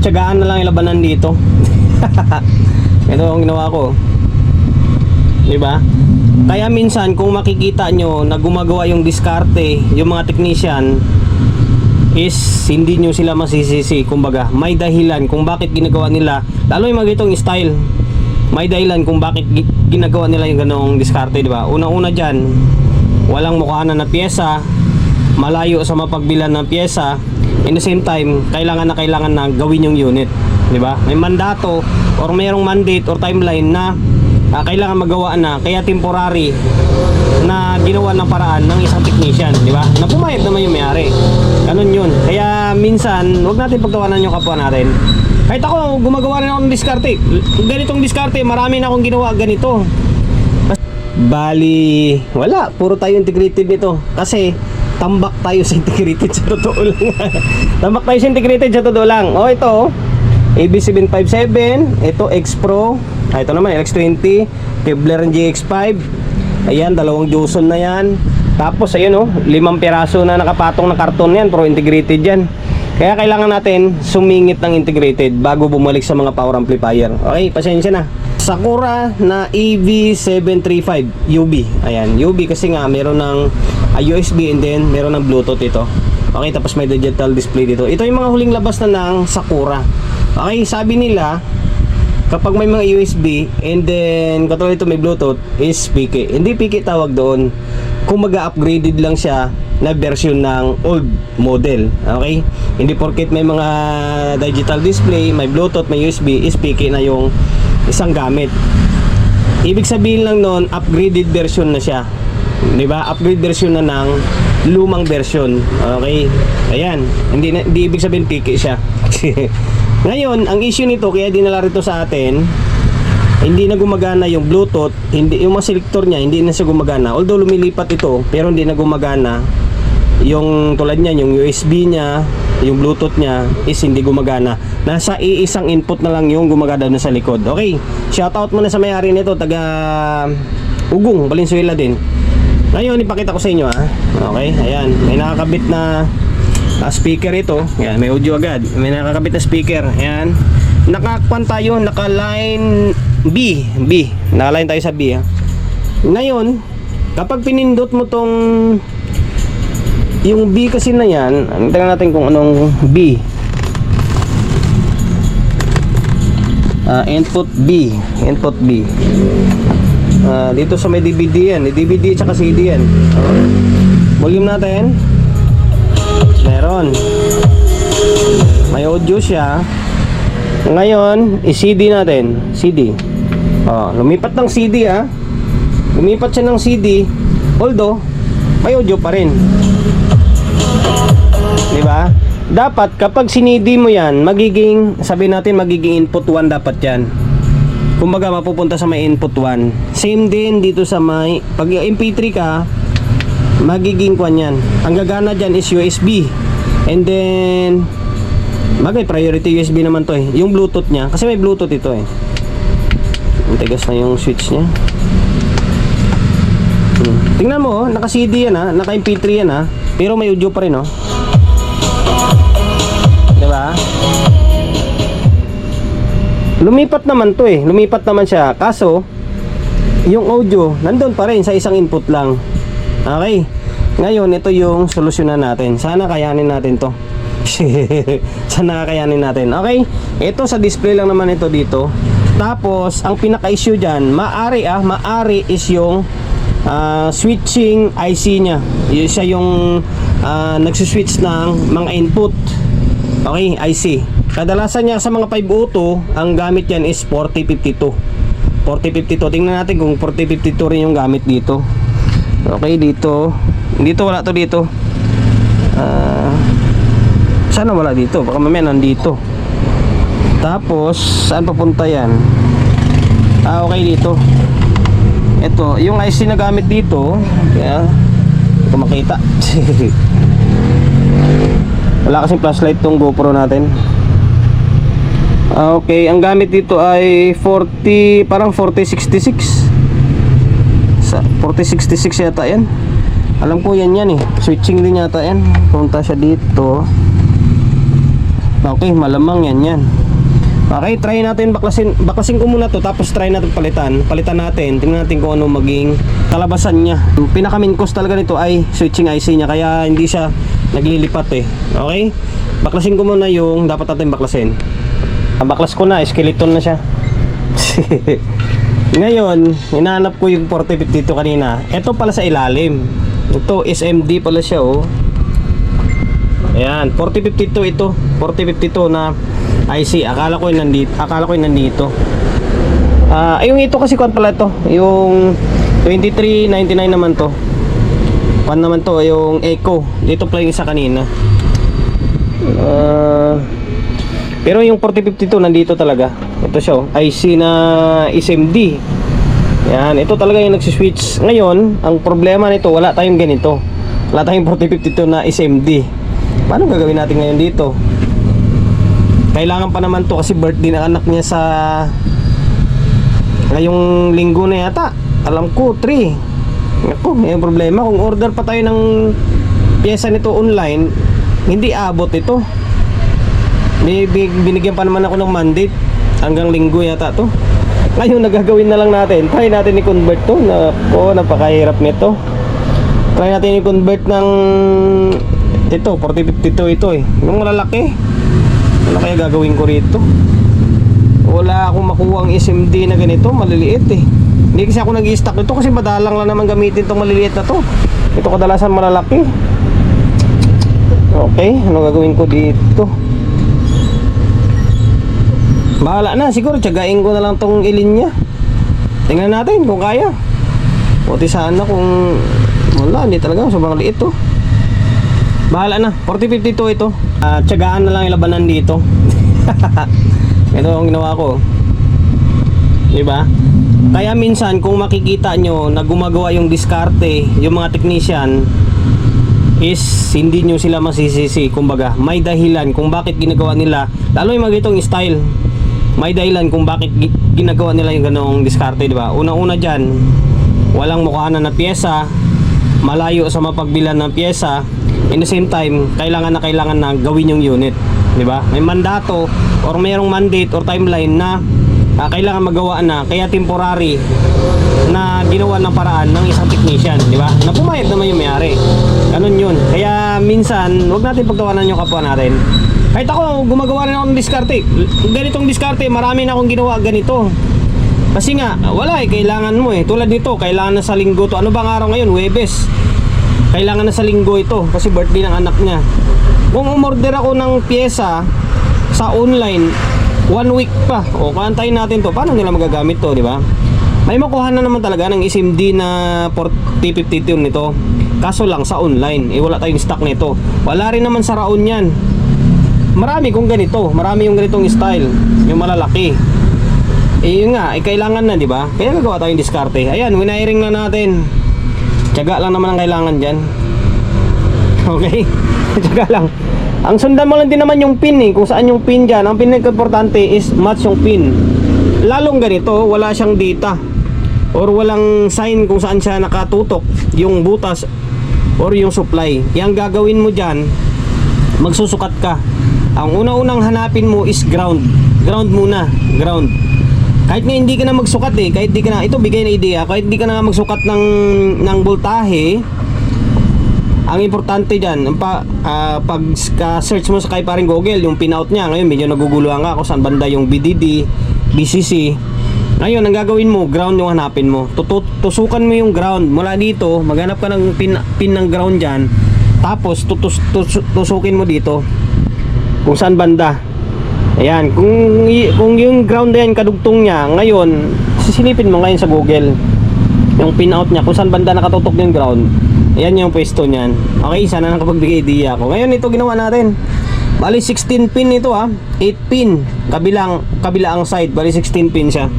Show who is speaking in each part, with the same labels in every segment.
Speaker 1: Tiyagaan na lang yung labanan dito. Ito ang ginawa ko. Diba? Kaya minsan kung makikita nyo na gumagawa yung diskarte, yung mga technician, is hindi nyo sila masisisi. Kumbaga, may dahilan kung bakit ginagawa nila, lalo yung mga itong style, may dahilan kung bakit ginagawa nila yung ganong diskarte, diba? Una-una dyan, walang mukhaan na pyesa, malayo sa mapagbilan ng pyesa. In the same time, kailangan na gawin yung unit, di ba? May mandato or mayroong mandate or timeline na kailangan magawa na, kaya temporary na ginawa ng paraan ng isang technician, di ba? Na pumayag naman yung may-ari. Ganun yun. Kaya minsan, huwag natin pagtawanan yung kapwa natin. Kahit ako, gumagawa rin ako ng diskarte. Ganitong diskarte, marami na akong ginawa ganito. Bali, wala. Puro tayo integrated nito. Kasi tambak tayo sa integrated sa totoo lang. Tambak tayo sa integrated sa totoo lang. O ito, AB757, ito X Pro, ito naman LX20, Kevlar GX5. Ayan, dalawang Joson na yan. Tapos ayun 5 piraso na nakapatong na karton yan, pro integrated yan. Kaya kailangan natin sumingit ng integrated bago bumalik sa mga power amplifier. Okay, pasensya na. Sakura na EV735 UB. Ayan, UB kasi nga meron ng USB and then meron ng Bluetooth ito. Okay, tapos may digital display dito. Ito yung mga huling labas na ng Sakura. Okay, sabi nila kapag may mga USB and then katulad ito may Bluetooth is PK. Hindi PK tawag doon. Kung mag-upgraded lang siya na version ng old model. Okay? Hindi porket may mga digital display, may Bluetooth, may USB, is PK na yung isang gamit. Ibig sabihin lang noon, upgraded version na siya. 'Di ba? Upgrade version na ng lumang version. Okay? Ayan, hindi ibig sabihin PK siya. Ngayon, ang issue nito kaya dinala rito sa atin, hindi na gumagana yung Bluetooth, hindi yung mga selector niya, hindi na siya gumagana. Although lumilipat ito, pero hindi na gumagana. Yung tulad niyan, yung USB niya, yung Bluetooth niya is hindi gumagana. Nasa iisang input na lang yung gumagana na sa likod. Okay, shoutout muna sa may-ari nito, taga Ugong, Valenzuela din. Ngayon, ipakita ko sa inyo Okay, ayan, may nakakabit na speaker ito. Ayan, may audio agad. May nakakabit na speaker. Ayan, nakakuan tayo, naka-line B. Naka-line tayo sa B Ngayon, kapag pinindot mo tong yung B kasi na yan, tingnan natin kung anong B. Input B. Dito sa may DVD yan. DVD at saka CD yan. Volume natin. Meron. May audio siya. Ngayon, i-CD natin. CD. Lumipat ng CD Lumipat siya ng CD. Although, may audio pa rin. Diba? Dapat kapag sinidi mo yan, magiging, sabihin natin magiging input 1 dapat yan. Kumbaga mapupunta sa may input 1. Same din dito sa may, pag MP3 ka, magiging kwan yan. Ang gagana dyan is USB. And then bagay priority USB naman to yung Bluetooth niya, kasi may Bluetooth ito Tigas na yung switch niya. Tingnan mo naka CD yan naka MP3 yan pero may audio pa rin diba? Lumipat naman to lumipat naman siya, kaso yung audio nandun pa rin sa isang input lang. Okay, ngayon ito yung solusyonan natin. Sana kayanin natin to. Sana kakayanin natin. Okay, ito sa display lang naman ito dito. Tapos ang pinaka-issue dyan, maari is yung switching IC nya. Siya yung nagsuswitch ng mga input. Okay, IC. Kadalasan niya sa mga 502, ang gamit yan is 4052. Tingnan natin kung 4052 rin yung gamit dito. Okay, dito wala to dito. Sana wala dito, baka mamaya nandito. Tapos saan papunta yan? Okay, dito. Ito, yung IC na gamit dito. Kaya hindi ko makita. Wala kasing flashlight tong GoPro natin. Okay, ang gamit dito ay 40, parang 4066. 4066 yata yan. Alam ko yan switching din yata yan. Punta siya dito. Okay, malamang yan. Okay, try natin baklasin ko muna to, tapos try natin palitan natin, tingnan natin kung ano maging kalabasan niya. Yung pinaka main cause talaga nito ay switching IC niya, kaya hindi siya naglilipat eh. Okay, baklasin ko muna yung dapat natin baklasin. Baklas ko na, skeleton na siya. Ngayon, hinahanap ko yung 4052 kanina. Ito pala sa ilalim. Ito SMD pala siya, oh. Ayan, 4052 ito. 4052 na IC. Akala ko yung nandito. Yung ito kasi kwan pala ito. Yung 2399 naman to. Kwan naman to, yung Echo. Dito pala yung isa kanina. Pero yung 4052 nandito talaga. Ito siya, IC na SMD. Yan, ito talaga yung nagsiswitch. Ngayon, ang problema nito, wala tayong ganito. Wala tayong 4052 na SMD. Paano gagawin natin ngayon dito? Kailangan pa naman to kasi birthday ng anak niya sa ngayong linggo na yata. Alam ko 3. Ako, may problema kung order pa tayo ng pyesa nito online, hindi abot ito. Binigyan pa naman ako ng mandate hanggang linggo yata to. Ngayon nagagawin na lang natin. Try natin i-convert to. Nako, napakahirap nito. Try natin i-convert ng ito, 4052 ito eh. Yung malalaki. Ano kaya gagawin ko rito? Wala akong makuha ang SMD na ganito, maliliit eh. Hindi kasi ako nag-i-stock nito kasi madalang lang naman gamitin itong maliliit na to. Ito kadalasan malalaki. Okay, ano gagawin ko dito? Bahala na, siguro tiyagain ko na lang tong ilinya. Tingnan natin kung kaya. Buti sana kung wala, hindi talaga, sobrang liit to. Bahala na, 4052 ito. Tiyagaan na lang yung labanan dito. Ito ang ginawa ko. Diba? Kaya minsan kung makikita nyo na gumagawa yung diskarte, yung mga technician, is hindi nyo sila masisisi. Kumbaga, may dahilan kung bakit ginagawa nila. Lalo yung mga itong style, may dahilan kung bakit ginagawa nila yung ganong diskarte, diba? Una-una dyan, walang mukhaan na pyesa, malayo sa mapagbilan ng pyesa. In the same time, kailangan na gawin yung unit, di ba? May mandato or mayroong mandate or timeline na kailangan magawa na, kaya temporary na ginawa ng paraan ng isang technician, di ba? Na pumayag naman yung may-ari. Ganun yun. Kaya minsan, huwag natin pagtawanan yung kapwa natin. Kahit ako, gumagawa rin ako ng diskarte. Ganitong diskarte, marami na akong ginawa ganito. Kasi nga, wala eh, kailangan mo eh. Tulad nito, kailangan na sa linggo to. Ano bang araw ngayon? Huwebes. Kailangan na sa linggo ito kasi birthday ng anak niya. Kung umorder ako ng pyesa sa online 1 week pa, o kantayin natin to, paano nila magagamit to, di ba? May makuha na naman talaga ng SMD na 4052 nito. Kaso lang sa online, wala tayong stock nito. Wala rin naman sa Raon yan. Marami kung ganito, marami yung ganitong style, yung malalaki. Yun nga, kailangan na, di ba? Kaya gagawa tayong diskarte. Ayan, winiring na natin. Tiyaga lang naman ang kailangan dyan. Okay? Tiyaga lang. Ang sundan mo lang din naman yung pin eh. Kung saan yung pin dyan. Ang pinaka-importante is match yung pin. Lalong ganito, wala siyang data or walang sign kung saan siya nakatutok, yung butas or yung supply. Yang gagawin mo dyan, magsusukat ka. Ang una-unang hanapin mo is ground. Ground muna. Ground. Kahit nga hindi ka na magsukat eh, kahit di ka na, ito bigay na idea, kahit hindi ka na magsukat ng voltahe, ang importante dyan, pag search mo sa kay paring Google, yung pinout niya, ngayon medyo naguguluhan ka kung saan banda yung BDD, BCC. Ngayon, ang gagawin mo, ground yung hanapin mo. Tusukan mo yung ground, mula dito, maghanap ka ng pin ng ground dyan, tapos tusukin mo dito, kung saan banda. Ayan, kung yung ground na yan kadugtong niya, ngayon, sisilipin mo ngayon sa Google yung pinout niya, kung saan banda nakatutok yung ground. Ayan yung pwesto niyan. Okay, sana nakapagbigay idea ako. Ngayon ito ginawa natin. Bali 16 pin ito ha. 8 pin kabilang side. Bali 16 pin siya.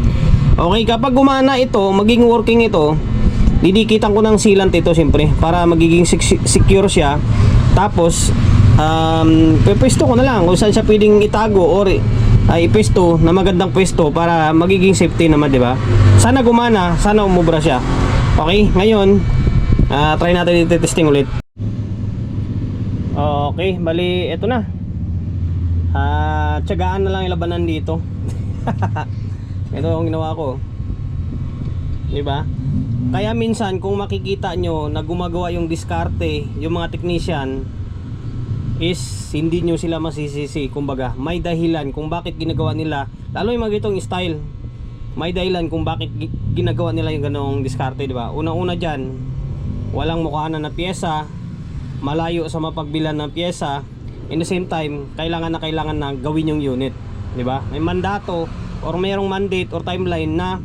Speaker 1: Okay, kapag gumana ito, magiging working ito, didikitan ko ng sealant ito siyempre para magiging secure siya. Tapos pwesto ko na lang kung saan siya pwedeng itago or ipwesto na magandang pwesto para magiging safety naman, di ba? Sana gumana, sana umubra siya. Okay, ngayon try natin i-testing ulit. Okay, bali ito na. Tiyagaan na lang yung labanan dito. Ito ang ginawa ko, di ba? Kaya minsan kung makikita nyo na gumagawa yung diskarte yung mga technician, is hindi nyo sila masisisi. Kumbaga may dahilan kung bakit ginagawa nila, lalo yung mga gitong style, may dahilan kung bakit ginagawa nila yung ganong diskarte, di ba? Unang-una dyan, walang mukhaan na pyesa, malayo sa mapagbilan ng pyesa. In the same time, kailangan na gawin yung unit, di ba? May mandato or mayroong mandate or timeline na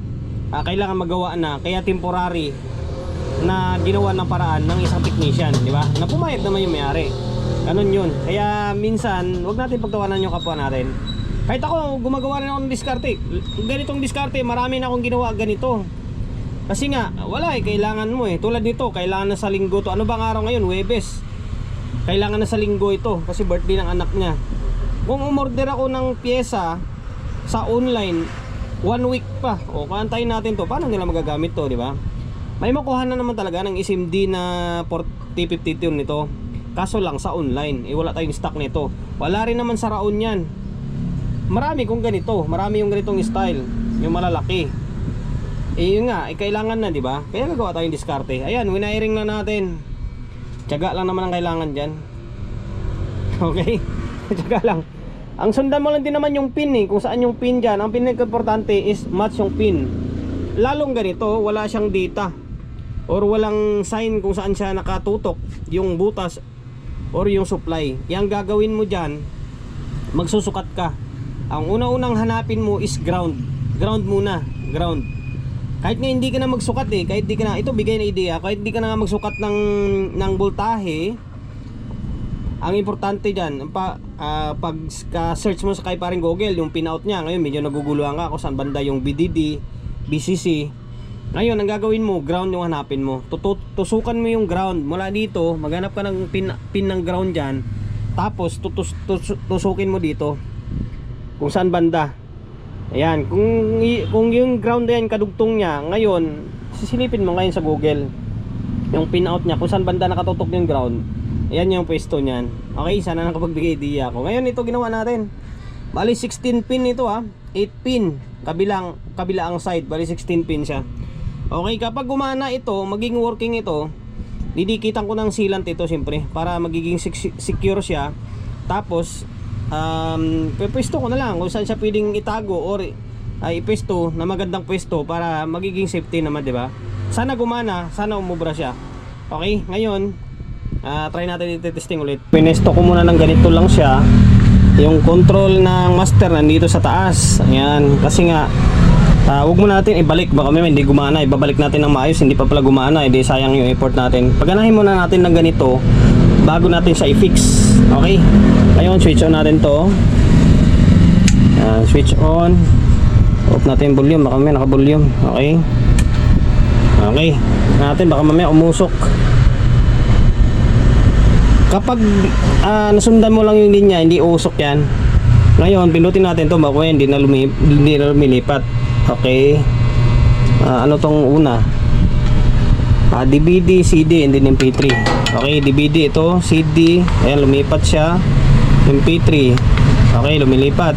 Speaker 1: kailangan magawa na, kaya temporary na ginawa ng paraan ng isang technician, di ba? Na pumayag naman yung may-ari. Ganun yun. Kaya minsan, wag natin pagtawanan yung kapwa natin. Kahit ako, gumagawa rin ako ng diskarte. Ganitong diskarte, marami na akong ginawa ganito. Kasi nga, wala kailangan mo Tulad nito, kailangan na sa linggo to. Ano bang araw ngayon? Huwebes. Kailangan na sa linggo ito kasi birthday ng anak niya. Kung umorder ako ng pyesa sa online 1 week pa, o kaantayin natin to, paano nila magagamit to, di ba? May makuha na naman talaga ng SMD na 4052 nito. Kaso lang sa online, wala tayong stock nito. Wala rin naman sa Raon yan. Marami kung ganito, marami yung ganitong style, yung malalaki. Yun nga, kailangan na, di ba? Kaya nagawa tayong diskarte. Ayan, winairing na natin. Tiyaga lang naman ang kailangan dyan. Okay? Tiyaga lang. Ang sundan mo lang din naman yung pin kung saan yung pin dyan. Ang pinaka-importante is match yung pin. Lalong ganito, wala siyang data or walang sign kung saan siya nakatutok, yung butas or yung supply. Yang gagawin mo dyan, magsusukat ka. Ang una-unang hanapin mo is ground. Ground muna, ground. Kahit nga hindi ka na magsukat kahit di ka na, ito bigay na idea, kahit di ka na magsukat ng voltahe, ang importante dyan, pag search mo sa kay paring Google, yung pinout niya, ngayon medyo naguguluhan ka kung saan banda yung BDD, BCC. Ngayon, ang gagawin mo, ground yung hanapin mo. Tusukan mo yung ground. Mula dito, maghanap ka ng pin ng ground dyan. Tapos, tusukin mo dito kung saan banda. Ayan, kung yung ground yan, kadugtong niya, ngayon, sisilipin mo ngayon sa Google yung pinout niya, kung saan banda nakatutok yung ground. Ayan yung pwesto niyan. Okay, sana nakapagbigay idea ako. Ngayon ito ginawa natin. Bali 16 pin ito 8 pin kabilang side. Bali 16 pin siya. Okay, kapag gumana ito, maging working ito, didikitan ko ng sealant ito siyempre para magiging secure siya. Tapos pwesto ko na lang kung saan siya pwedeng itago or ipwesto na magandang pwesto para magiging safety naman, di ba? Sana gumana, sana umubra siya. Okay, ngayon try natin i-testing ulit. Pinesto ko muna ng ganito lang siya. Yung control ng master nandito sa taas. Ayan, kasi nga huwag mo natin ibalik, baka may hindi gumana. Ibabalik natin ng maayos, hindi pa pala gumana, hindi sayang yung effort natin. Paganahin muna natin ng ganito bago natin siya i-fix. Okay, ngayon switch on natin to. Switch on. Off natin volume, baka may naka-volume. Okay. Okay, natin baka mamaya umusok. Kapag nasundan mo lang yung linya, hindi usok yan. Ngayon, pinutin natin to, baka hindi na lumilipat. Okay. Ano tong una? DVD, CD, and then MP3. Okay, DVD ito, CD. Ayan, lumipat siya. MP3. Okay, lumilipat.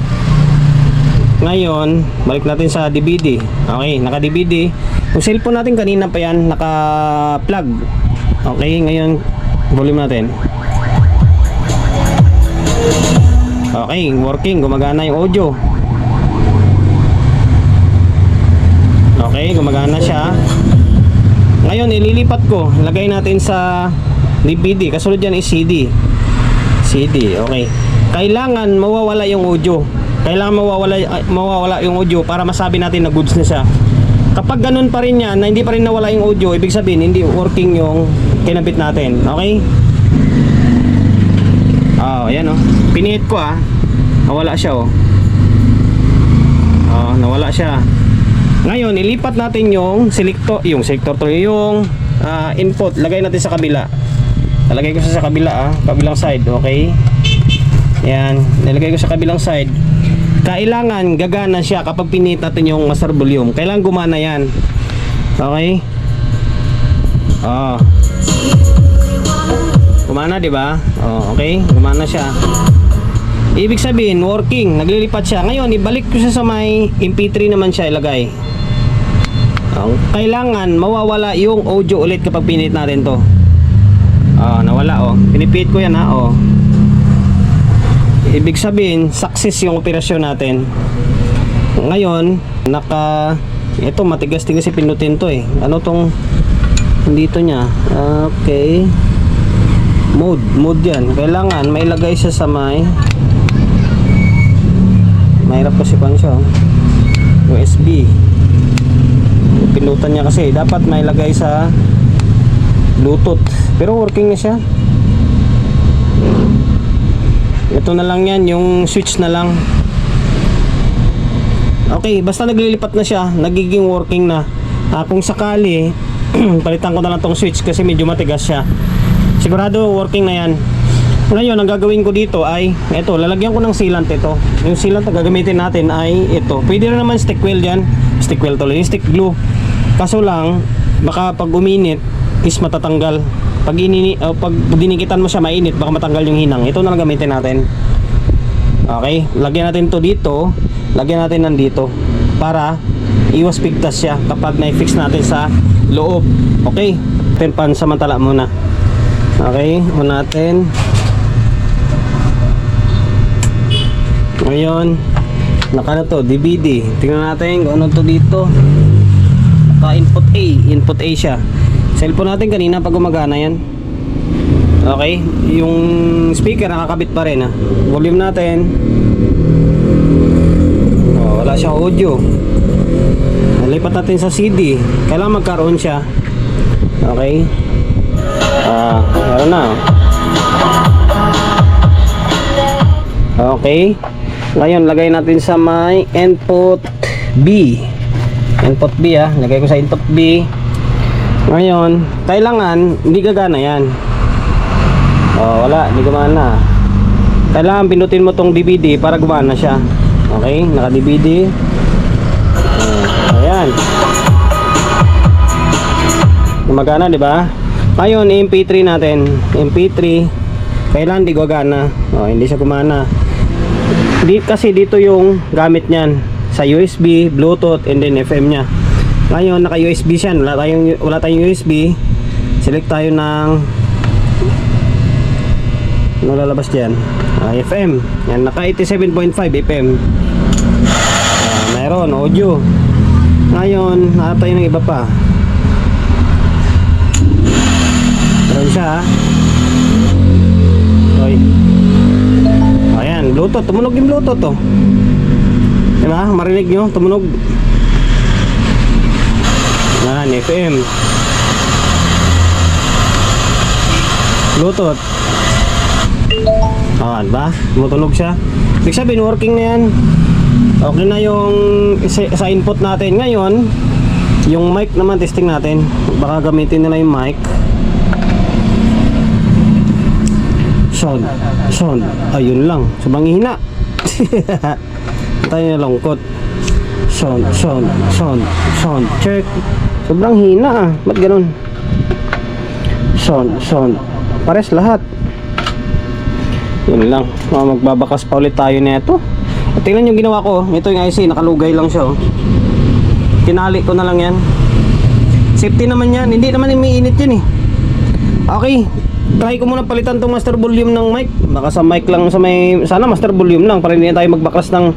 Speaker 1: Ngayon, balik natin sa DVD. Okay, naka-DVD. Yung cellphone natin kanina pa yan, naka-plug. Okay, ngayon, volume natin. Okay, working, gumagana yung audio. Okay, gumagana siya. Ngayon, ililipat ko. Lagay natin sa DVD. Kasunod yan is CD. CD, okay. Kailangan mawawala yung audio. Kailangan mawawala yung audio para masabi natin na goods na siya. Kapag ganun pa rin yan, na hindi pa rin nawala yung audio, ibig sabihin, hindi working yung kinabit natin. Okay? Ayan pinihit ko nawala siya nawala siya. Ngayon ilipat natin yung selector to, yung input, lagay natin sa kabila. Nalagay ko sa kabila kabilang side. Okay, yan, nilagay ko sa kabilang side. Kailangan gagana siya kapag pinihit natin yung master volume. Kailangan gumana yan. Okay, gumana, di ba? Okay, gumana siya. Ibig sabihin, working, naglilipat siya. Ngayon, ibalik ko siya sa may MP3 naman siya ilagay. Kailangan mawawala yung audio ulit kapag pinit natin to. Nawala oh. Pinipit ko yan ha oh. Ibig sabihin, success yung operasyon natin. Ngayon, ito matigas kasi pinutin to eh. Ano tong dito niya? Okay. Mode yan. Kailangan may lagay siya sa may mahirap kasi pan siya oh. USB. Pinutan niya kasi dapat may lagay sa Bluetooth. Pero working na siya. Ito na lang yan, yung switch na lang. Okay, basta naglilipat na siya, nagiging working na. Kung sakali palitan ko na lang tong switch kasi medyo matigas siya. Sigurado working na yan. Ngayon, ang gagawin ko dito ay ito, lalagyan ko ng sealant ito. Yung sealant na gagamitin natin ay ito. Pwede rin naman stick weld yan. Stick weld tuloy, stick glue. Kaso lang, baka pag uminit is matatanggal. Pag dinikitan mo siya mainit, baka matanggal yung hinang. Ito na lang gamitin natin. Okay, lagyan natin to dito. Lagyan natin nandito para iwas pigtas siya kapag na-fix natin sa loob. Okay, pansamantala muna. Okay, muna natin. Ngayon, naka na to, DVD. Tingnan natin kung ano to dito. Naka input A siya. Cellphone natin kanina pag gumagana yan. Okay, yung speaker nakakabit pa rin ha. Volume natin. Wala siyang audio. Nalipat natin sa CD. Kailangan magkaroon siya. Okay. Meron na. Okay. Ngayon, lagay natin sa may input B. Input B lagay ko sa input B. Ngayon, kailangan hindi gagana yan. Wala, hindi gumana. Kailangan pinutin mo tong DVD para gumana siya. Okay, naka-DVD. Ayan. Gumagana, di ba? Ngayon, MP3 natin. MP3, kailangan di gumagana. Hindi siya gumana. Kasi dito yung gamit niyan sa USB, Bluetooth, and then FM nya. Ngayon naka USB siya, wala tayong USB. Select tayo ng ano lalabas diyan? FM. Yan, naka 87.5 FM. Mayroon audio. Ngayon hanap tayo ng iba pa. Meron siya. Ayan, Bluetooth, tumunog yung Bluetooth to. Diba? Marinig nyo, tumunog. Yan, FM. Bluetooth. Diba? Tumutunog siya. Ibig sabihin, working na yan. Okay na yung sa input natin. Ngayon, yung mic naman, testing natin. Baka gamitin nila yung mic. Sound. Ayun lang. Sobrang hina. Tayo na lungkot. Sound. Check. Sobrang hina Ba't ganun? Sound. Pares lahat. Yun lang. Magbabakas pa ulit tayo na ito. At tingnan yung ginawa ko. Ito yung IC. Nakalugay lang siya. Tinali ko na lang yan. Safety naman yan. Hindi naman umiinit yan Okay. Try ko muna palitan tong master volume ng mic. Baka sa mic lang sa may, sana master volume lang para hindi tayo magbaklas ng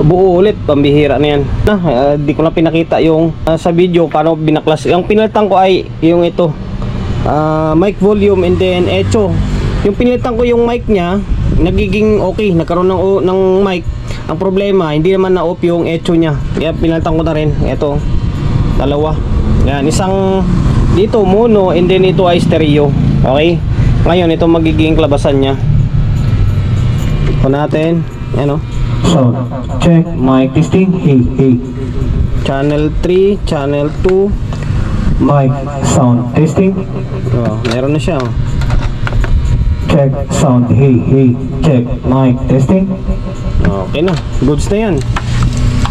Speaker 1: buo ulit. Pambihira na yan. Di ko na pinakita yung sa video paano binaklas. Yung pinalitan ko ay yung ito. Mic volume and then echo. Yung pinalitan ko yung mic niya, nagiging okay, nagkaroon ng mic. Ang problema, hindi naman na-off yung echo niya. Kaya pinalitan ko na rin. Ito, dalawa. Yan, isang dito mono and then ito ay stereo. Okay? Ngayon, ito magiging klabasan niya. Ito natin. Ayan Sound. Check. Mic testing. Hey. Channel 3, channel 2. Mic. Sound. Testing. Meron na siya. Check. Sound. Hey. Check. Mic. Testing. Okay na. Goods na yan.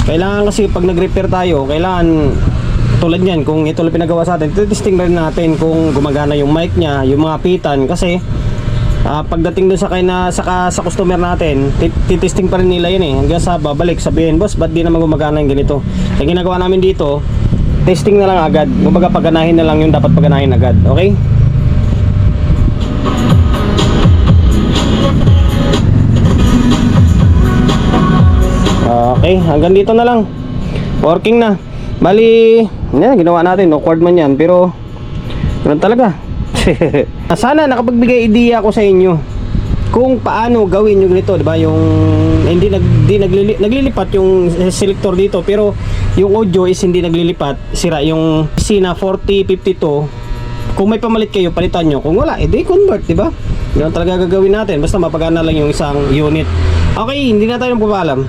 Speaker 1: Kailangan kasi pag nag-repair tayo, kailangan tulad yan, kung ito lang pinagawa sa atin, testing rin natin kung gumagana yung mic nya, yung mga pitan, kasi pagdating doon sa customer natin, titesting pa rin nila yun eh. Hanggang sa babalik, sabihin, boss, ba't di naman gumagana yung ganito? Kaya ginagawa namin dito, testing na lang agad. Kumbaga paganahin na lang yung dapat paganahin agad. Okay? Okay, hanggang dito na lang. Working na. Bali, yan, ginawa natin. Awkward man yan, pero ganun talaga. Sana nakapagbigay idea ako sa inyo kung paano gawin yung ganito, 'di ba? Yung hindi naglilipat yung selector dito, pero yung audio is hindi naglilipat. Sira yung PC na 4052. Kung may pamalit kayo, palitan nyo. Kung wala, edi convert, 'di ba? Ganun talaga gagawin natin. Basta mapagana lang yung isang unit. Okay, hindi na tayo nagpapaalam.